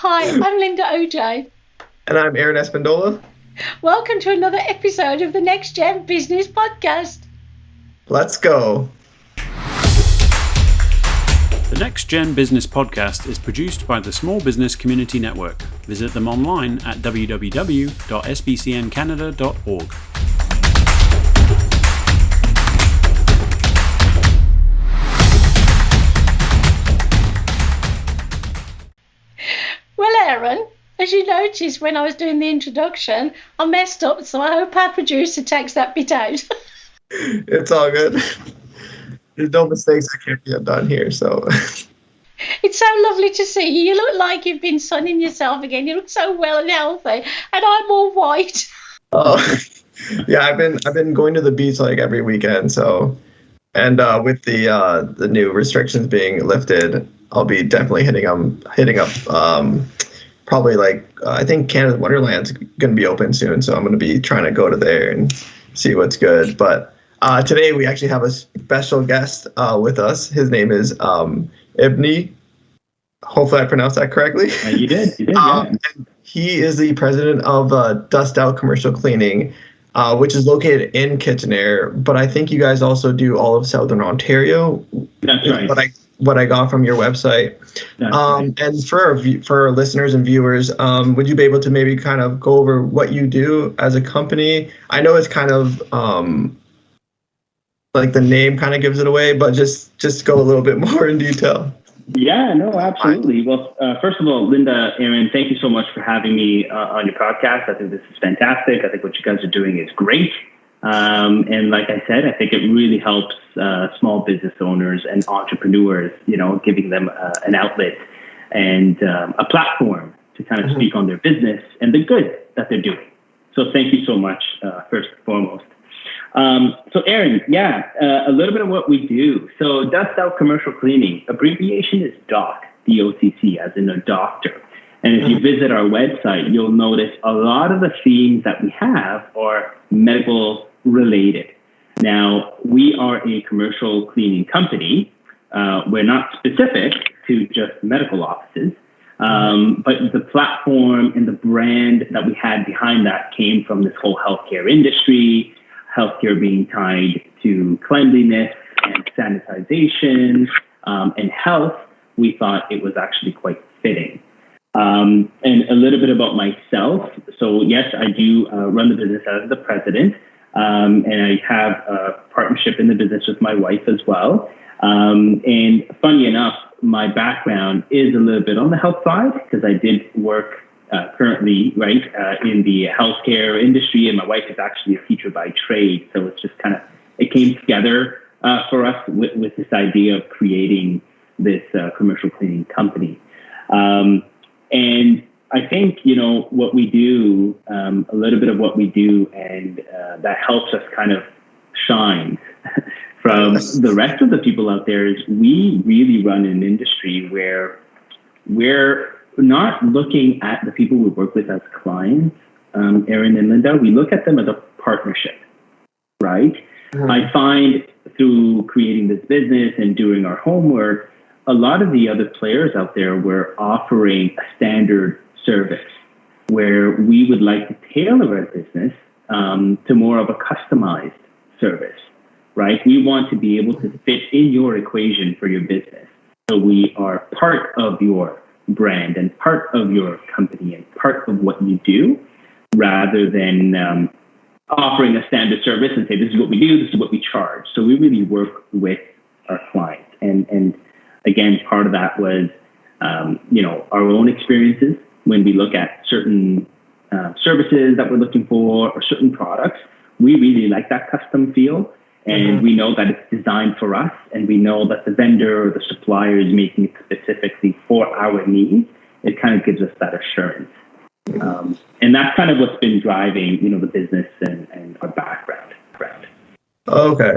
Hi, I'm Linda OJ. And I'm Aaron Espindola. Welcome to another episode of the Next Gen Business Podcast. Let's go. The Next Gen Business Podcast is produced by the Small Business Community Network. Visit them online at www.sbcncanada.org. Well, Aaron, as you noticed when I was doing the introduction, I messed up, so I hope our producer takes that bit out. It's all good. There's no mistakes that can't be undone here, so. It's so lovely to see you. You look like you've been sunning yourself again. You look so well and healthy, and I'm all white. Oh, yeah, I've been going to the beach like every weekend, so, and with the new restrictions being lifted, I'll be definitely hitting up probably like I think Canada Wonderland's going to be open soon, so I'm going to be trying to go to there and see what's good. But today we actually have a special guest with us. His name is Ibni. Hopefully I pronounced that correctly. You did, yeah. And he is the president of Dust Out Commercial Cleaning, which is located in Kitchener. But I think you guys also do all of Southern Ontario. That's right. What I got from your website. Right. And for our listeners and viewers, would you be able to maybe kind of go over what you do as a company? I know it's kind of like the name kind of gives it away, but just go a little bit more in detail. Yeah, no, absolutely. Well, first of all, Linda, Aaron, thank you so much for having me on your podcast. I think this is fantastic. I think what you guys are doing is great. And like I said, I think it really helps small business owners and entrepreneurs, giving them an outlet and a platform to kind of speak on their business and the good that they're doing. So thank you so much, first and foremost. So Aaron, a little bit of what we do. So Dust Out Commercial Cleaning, abbreviation is Doc The OCC, as in a doctor. And if you visit our website, you'll notice a lot of the themes that we have are medical related. Now, we are a commercial cleaning company. We're not specific to just medical offices, but the platform and the brand that we had behind that came from this whole healthcare industry, healthcare being tied to cleanliness and sanitization and health. We thought it was actually quite fitting. And a little bit about myself. So yes, I do run the business as the president, and I have a partnership in the business with my wife as well. And funny enough, my background is a little bit on the health side because I did work currently, in the healthcare industry, and my wife is actually a teacher by trade. So it's just it came together for us with this idea of creating this commercial cleaning company. And I think, what we do, a little bit of what we do, and that helps us kind of shine from the rest of the people out there is we really run an industry where we're not looking at the people we work with as clients, Aaron and Linda. We look at them as a partnership, right? Mm-hmm. I find through creating this business and doing our homework, a lot of the other players out there were offering a standard service where we would like to tailor our business to more of a customized service, right? We want to be able to fit in your equation for your business. So we are part of your brand and part of your company and part of what you do, rather than offering a standard service and say, this is what we do, this is what we charge. So we really work with our clients. And again, part of that was, our own experiences when we look at certain services that we're looking for or certain products. We really like that custom feel. And we know that it's designed for us, and we know that the vendor or the supplier is making it specifically for our needs. It kind of gives us that assurance. And that's kind of what's been driving, the business and our background. Okay.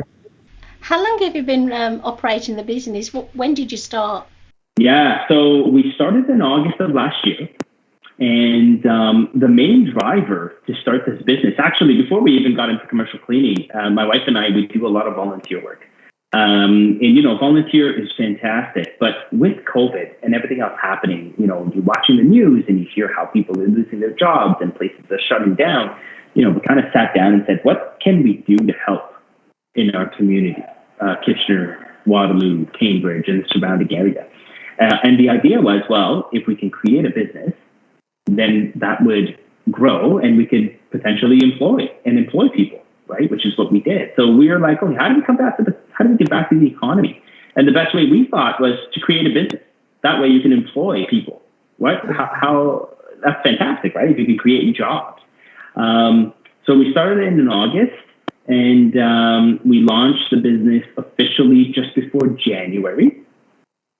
How long have you been operating the business? When did you start? Yeah, so we started in August of last year. And the main driver to start this business, actually, before we even got into commercial cleaning, my wife and I, we do a lot of volunteer work. And volunteer is fantastic. But with COVID and everything else happening, you're watching the news and you hear how people are losing their jobs and places are shutting down. We kind of sat down and said, what can we do to help in our community, Kitchener, Waterloo, Cambridge, and the surrounding area? And the idea was, well, if we can create a business, then that would grow and we could potentially employ people, right? Which is what we did. So we were like, how do we get back to the economy? And the best way we thought was to create a business. That way you can employ people. How that's fantastic, right? If you can create jobs. So we started in August, and we launched the business officially just before January.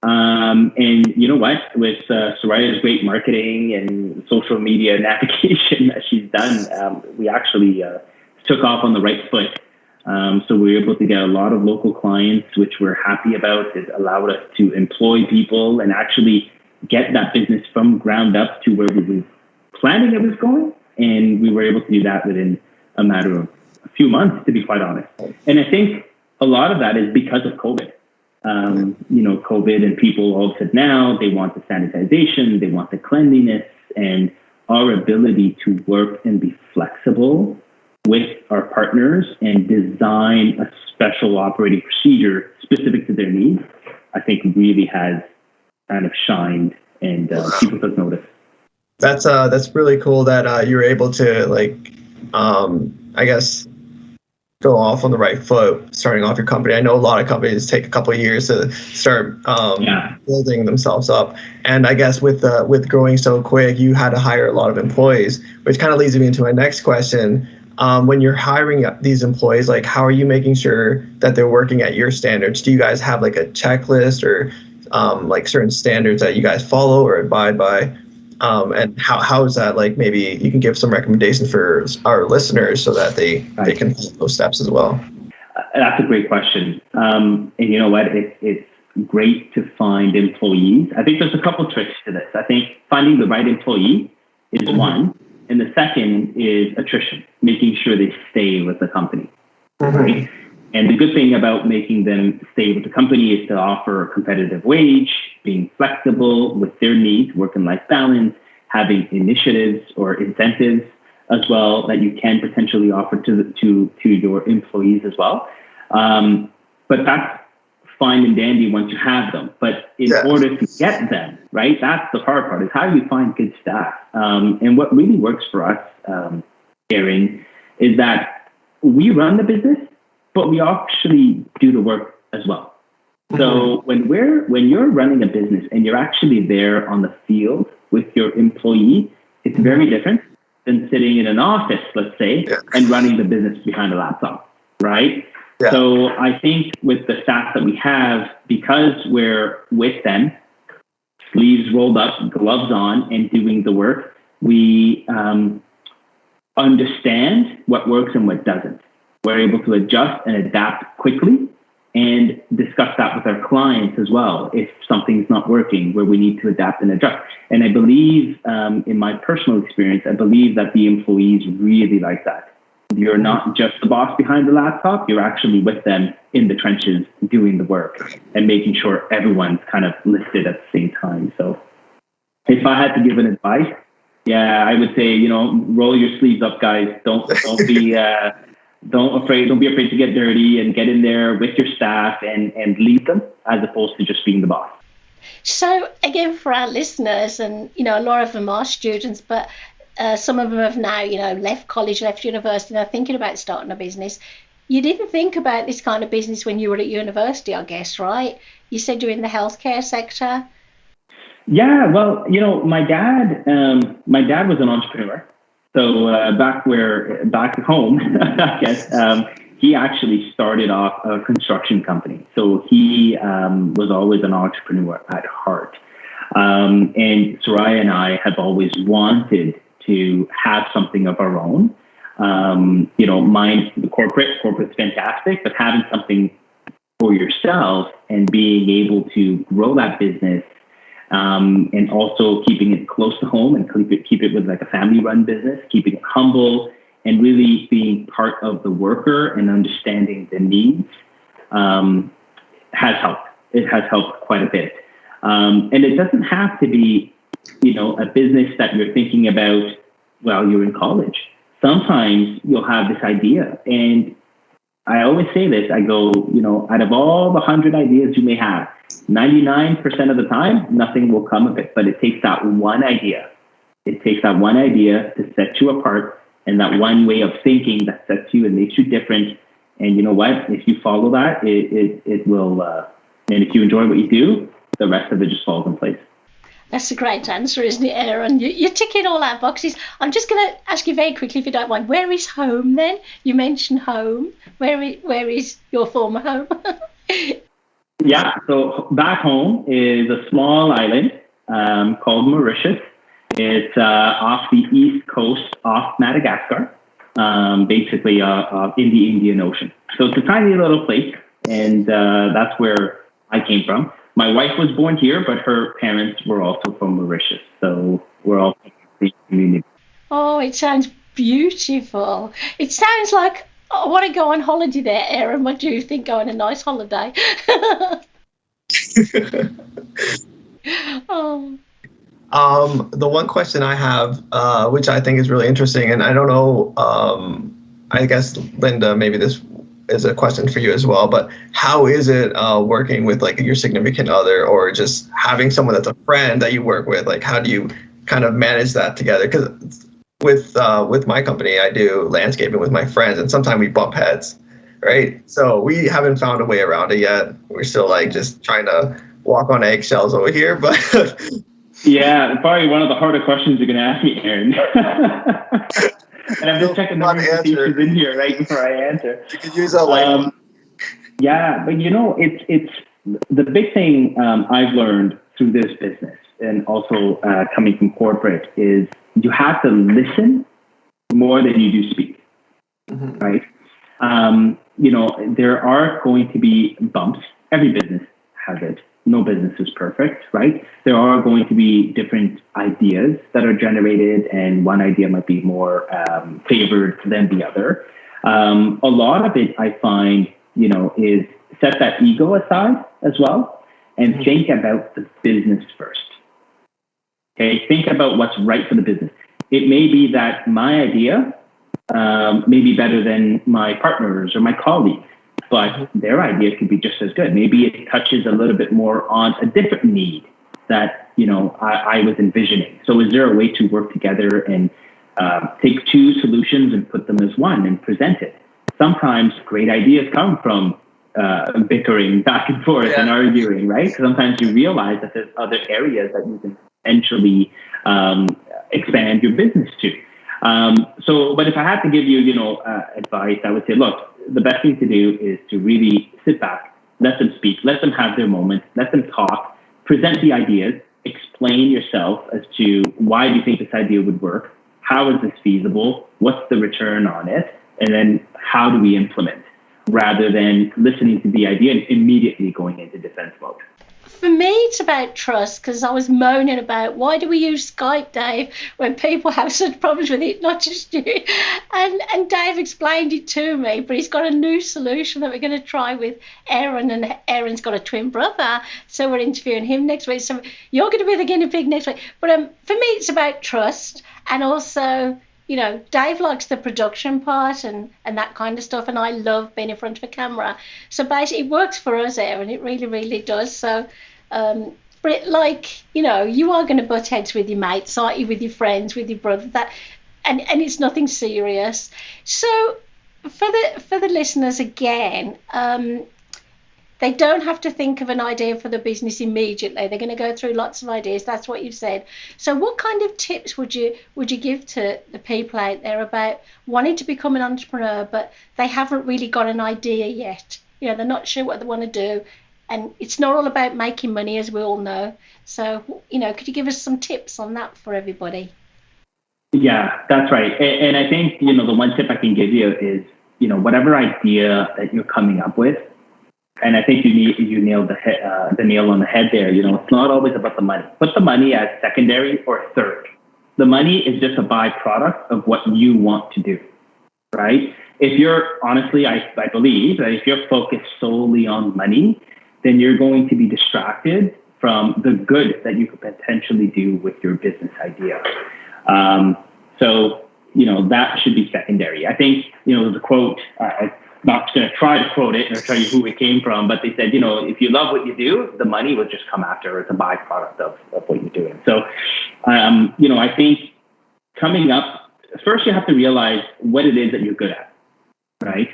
And you know what? With Soraya's great marketing and social media navigation that she's done, we actually took off on the right foot. So we were able to get a lot of local clients, which we're happy about. It allowed us to employ people and actually get that business from ground up to where we were planning it was going. And we were able to do that within a matter of a few months, to be quite honest. And I think a lot of that is because of COVID. COVID, and people all said now they want the sanitization, they want the cleanliness, and our ability to work and be flexible with our partners and design a special operating procedure specific to their needs, I think really has kind of shined, and people took notice. That's really cool that you were able to I guess go off on the right foot starting off your company. I know a lot of companies take a couple of years to start building themselves up, and I guess with growing so quick, you had to hire a lot of employees, which kind of leads me into my next question. When you're hiring these employees, how are you making sure that they're working at your standards? Do you guys have a checklist or certain standards that you guys follow or abide by? And how is that maybe you can give some recommendations for our listeners so that they can follow those steps as well? That's a great question. And you know what? It's great to find employees. I think there's a couple tricks to this. I think finding the right employee is one. And the second is attrition, making sure they stay with the company. Right? And the good thing about making them stay with the company is to offer a competitive wage, being flexible with their needs, work and life balance, having initiatives or incentives as well that you can potentially offer to your employees as well. But that's fine and dandy once you have them. But in order to get them, right, that's the hard part, is how do you find good staff? And what really works for us, Aaron, is that we run the business, but we actually do the work as well. So when you're running a business and you're actually there on the field with your employee, it's very different than sitting in an office, let's say, and running the business behind a laptop, right? Yeah. So I think with the staff that we have, because we're with them, sleeves rolled up, gloves on, and doing the work, we understand what works and what doesn't. We're able to adjust and adapt quickly and discuss that with our clients as well. If something's not working, where we need to adapt and adjust. And I believe, in my personal experience, I believe that the employees really like that. You're not just the boss behind the laptop, you're actually with them in the trenches doing the work and making sure everyone's kind of listed at the same time. So if I had to give an advice, I would say, roll your sleeves up, guys. Don't be afraid to get dirty and get in there with your staff and lead them, as opposed to just being the boss. So again, for our listeners, and a lot of them are students, but some of them have now left college, left university, and are thinking about starting a business. You didn't think about this kind of business when you were at university, I guess, right? You said you're in the healthcare sector. Yeah, well, my dad was an entrepreneur. So back home, I guess, he actually started off a construction company. So he was always an entrepreneur at heart. And Soraya and I have always wanted to have something of our own. Mine's the corporate's fantastic, but having something for yourself and being able to grow that business, and also keeping it close to home and keep it with a family-run business, keeping it humble and really being part of the worker and understanding the needs. has helped. It has helped quite a bit. And it doesn't have to be, a business that you're thinking about while you're in college. Sometimes you'll have this idea. And I always say this, I go, out of all the 100 ideas you may have, 99% of the time, nothing will come of it. But it takes that one idea. It takes that one idea to set you apart, and that one way of thinking that sets you and makes you different. And you know what? If you follow that, it will, and if you enjoy what you do, the rest of it just falls in place. That's a great answer, isn't it, Aaron? You're ticking all our boxes. I'm just going to ask you very quickly, if you don't mind, where is home then? You mentioned home. Where is your former home? Yeah, so back home is a small island called Mauritius. It's off the east coast, off Madagascar, basically in the Indian Ocean. So it's a tiny little place, and that's where I came from. My wife was born here, but her parents were also from Mauritius. So we're all from the community. Oh, it sounds beautiful. It sounds like I want to go on holiday there, Aaron. What do you think? Go on a nice holiday. Oh. The one question I have, which I think is really interesting, and I don't know, I guess, Linda, maybe this is a question for you as well, but how is it working with like your significant other, or just having someone that's a friend that you work with? Like, how do you kind of manage that together? Because with my company, I do landscaping with my friends, and sometimes we bump heads, right? So we haven't found a way around it yet. We're still like just trying to walk on eggshells over here, but yeah, probably one of the harder questions you're going to ask me, Aaron. And I'm just checking the invitations in here right before I answer. You could use a light. Yeah, but it's the big thing I've learned through this business, and also coming from corporate, is you have to listen more than you do speak, right? There are going to be bumps. Every business has it. No business is perfect, right? There are going to be different ideas that are generated, and one idea might be more favored than the other. A lot of it, I find, is set that ego aside as well, and think about the business first. Okay, think about what's right for the business. It may be that my idea may be better than my partners or my colleagues, but their idea could be just as good. Maybe it touches a little bit more on a different need that, I was envisioning. So is there a way to work together and take two solutions and put them as one and present it? Sometimes great ideas come from bickering back and forth and arguing, right? Because sometimes you realize that there's other areas that you can potentially expand your business to. But if I had to give you, advice, I would say, look, the best thing to do is to really sit back, let them speak, let them have their moment, let them talk, present the ideas, explain yourself as to why do you think this idea would work, how is this feasible, what's the return on it, and then how do we implement, rather than listening to the idea and immediately going into defense mode. For me, it's about trust, because I was moaning about why do we use Skype, Dave, when people have such problems with it, not just you. And Dave explained it to me, but he's got a new solution that we're going to try with Aaron, and Aaron's got a twin brother, so we're interviewing him next week. So you're going to be the guinea pig next week. But for me, it's about trust, and also, Dave likes the production part and that kind of stuff, and I love being in front of a camera. So basically, it works for us, Aaron. It really, really does. So, but you are going to butt heads with your mates, aren't you? With your friends, with your brother. And it's nothing serious. So, for the listeners again, they don't have to think of an idea for the business immediately. They're going to go through lots of ideas. That's what you've said. So what kind of tips would you give to the people out there about wanting to become an entrepreneur, but they haven't really got an idea yet? They're not sure what they want to do. And it's not all about making money, as we all know. So, could you give us some tips on that for everybody? Yeah, that's right. And I think, the one tip I can give you is, whatever idea that you're coming up with, and I think you nailed the nail on the head there. It's not always about the money. Put the money as secondary or third. The money is just a byproduct of what you want to do, right? If you're honestly, I believe that if you're focused solely on money, then you're going to be distracted from the good that you could potentially do with your business idea. So, that should be secondary. I think, the quote, I'm not going to try to quote it or tell you who it came from, but they said, if you love what you do, the money will just come after. It's a byproduct of what you're doing. So, I think coming up, first you have to realize what it is that you're good at, right?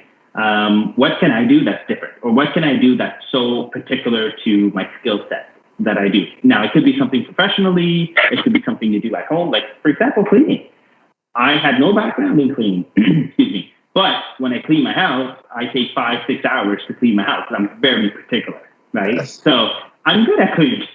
What can I do that's different? Or what can I do that's so particular to my skill set that I do? Now, it could be something professionally. It could be something you do at home. Like, for example, cleaning. I had no background in cleaning, excuse me. But when I clean my house, I take 5-6 hours to clean my house. And I'm very particular, right? Yes. So I'm good at cleaning.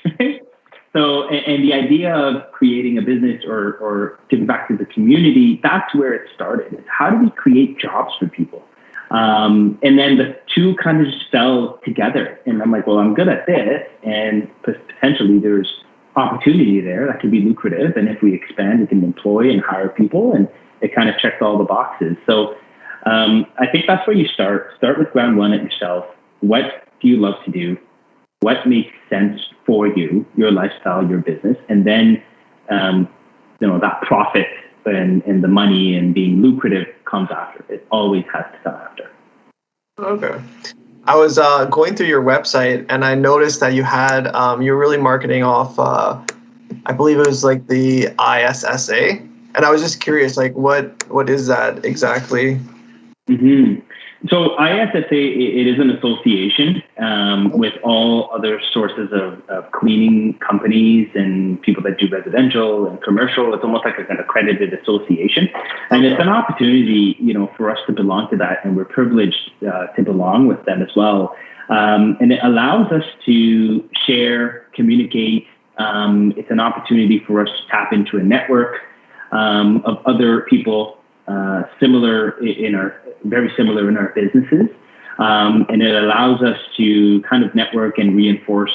So, and the idea of creating a business or giving back to the community, that's where it started. It's how do we create jobs for people? And then the two kind of just fell together. And I'm like, well, I'm good at this. And potentially there's opportunity there that could be lucrative. And if we expand, we can employ and hire people. And it kind of checks all the boxes. So I think that's where you start. Start with ground one at yourself. What do you love to do? What makes sense for you, your lifestyle, your business? And then, that profit and the money and being lucrative comes after. It always has to come after. Okay. I was going through your website and I noticed that you had, you're really marketing off, I believe it was like the ISSA. And I was just curious, like, what is that exactly? Mm-hmm. So ISSA, it is an association with all other sources of cleaning companies and people that do residential and commercial. It's almost like an accredited association. And it's an opportunity, for us to belong to that. And we're privileged to belong with them as well. And it allows us to share, communicate. It's an opportunity for us to tap into a network of other people very similar in our businesses. And it allows us to kind of network and reinforce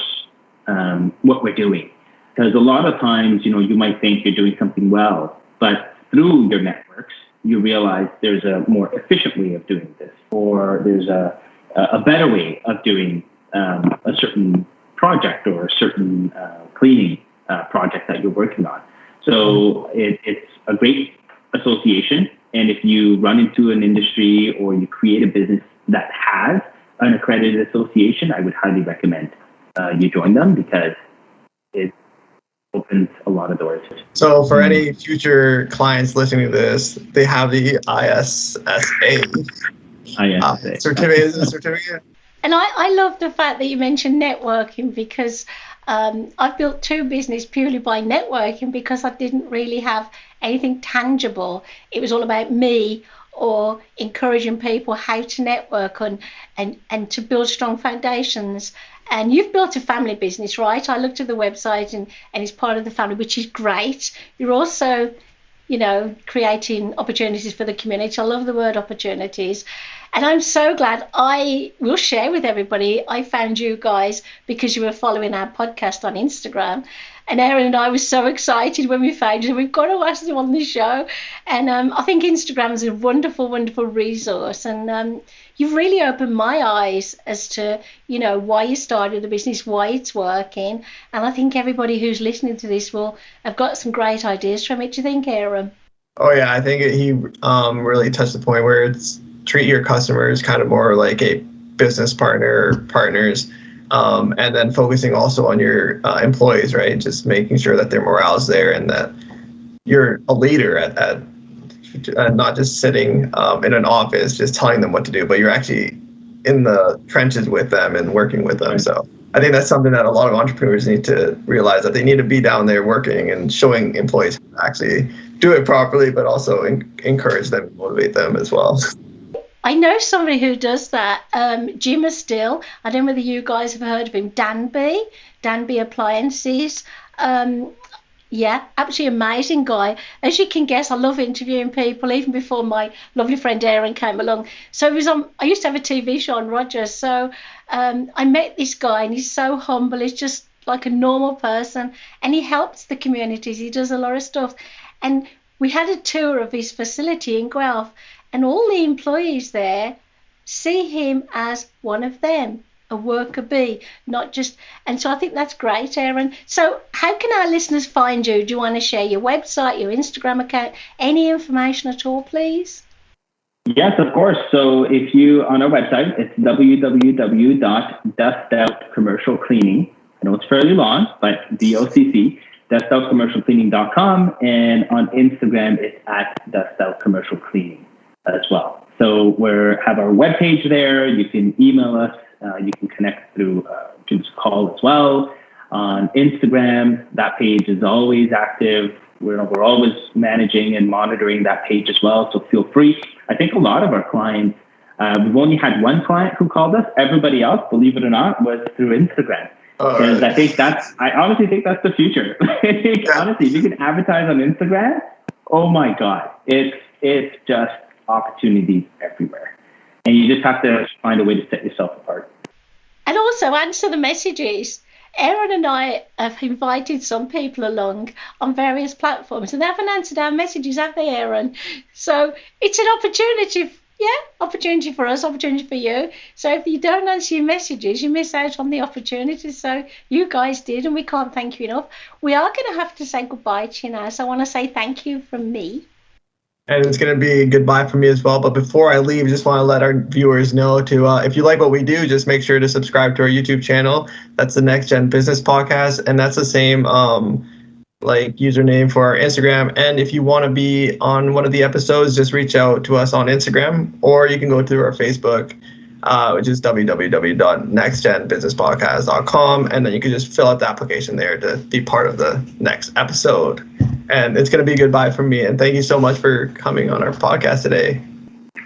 what we're doing. Because a lot of times, you might think you're doing something well, but through your networks, you realize there's a more efficient way of doing this, or there's a better way of doing a certain project or a certain cleaning project that you're working on. So it's a great association. And if you run into an industry or you create a business that has an accredited association, I would highly recommend you join them because it opens a lot of doors. So for any future clients listening to this, they have the ISSA certificate. And I love the fact that you mentioned networking because I've built 2 businesses purely by networking because I didn't really have anything tangible. It was all about me or encouraging people how to network and to build strong foundations. And you've built a family business, right? I looked at the website and it's part of the family, which is great. You're also, creating opportunities for the community. I love the word opportunities. And I'm so glad I will share with everybody. I found you guys because you were following our podcast on Instagram. And Aaron and I were so excited when we found you. We've got to ask them on the show. And I think Instagram is a wonderful, wonderful resource. And you've really opened my eyes as to, why you started the business, why it's working. And I think everybody who's listening to this will have got some great ideas from it. Do you think, Aaron? Oh, yeah. I think he really touched the point where it's treat your customers kind of more like a business partners. And then focusing also on your employees, right? Just making sure that their morale is there and that you're a leader at not just sitting in an office just telling them what to do, but you're actually in the trenches with them and working with them. So I think that's something that a lot of entrepreneurs need to realize, that they need to be down there working and showing employees how to actually do it properly, but also encourage them and motivate them as well. I know somebody who does that, Jim Still. I don't know whether you guys have heard of him, Danby Appliances. Yeah, absolutely amazing guy. As you can guess, I love interviewing people, even before my lovely friend Aaron came along. So I used to have a TV show on Rogers. So I met this guy and he's so humble. He's just like a normal person and he helps the communities. He does a lot of stuff. And we had a tour of his facility in Guelph. And all the employees there see him as one of them, a worker bee, not just. And so I think that's great, Aaron. So how can our listeners find you? Do you want to share your website, your Instagram account, any information at all, please? Yes, of course. So if you, on our website, it's www.dustoutcommercialcleaning. I know it's fairly long, but DOCC, dustoutcommercialcleaning.com. And on Instagram, it's at dustoutcommercialcleaning as well. So we have our webpage there. You can email us. You can connect through this call as well. On Instagram, that page is always active. We're always managing and monitoring that page as well. So feel free. I think a lot of our clients, we've only had one client who called us. Everybody else, believe it or not, was through Instagram. Because I honestly think that's the future. Honestly, if you can advertise on Instagram, oh my God, it's just opportunities everywhere. And you just have to find a way to set yourself apart. And also answer the messages. Aaron and I have invited some people along on various platforms and they haven't answered our messages, have they, Aaron? So it's an opportunity, opportunity for us, opportunity for you. So if you don't answer your messages, you miss out on the opportunity. So you guys did, and we can't thank you enough. We are going to have to say goodbye to you now. So I want to say thank you from me. And it's going to be goodbye from me as well. But before I leave, just want to let our viewers know to, if you like what we do, just make sure to subscribe to our YouTube channel. That's the Next Gen Business Podcast. And that's the same username for our Instagram. And if you want to be on one of the episodes, just reach out to us on Instagram, or you can go through our Facebook, which is www.nextgenbusinesspodcast.com. And then you can just fill out the application there to be part of the next episode. And it's going to be goodbye from me. And thank you so much for coming on our podcast today.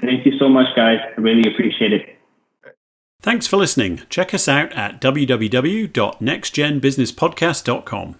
Thank you so much, guys. I really appreciate it. Thanks for listening. Check us out at www.nextgenbusinesspodcast.com.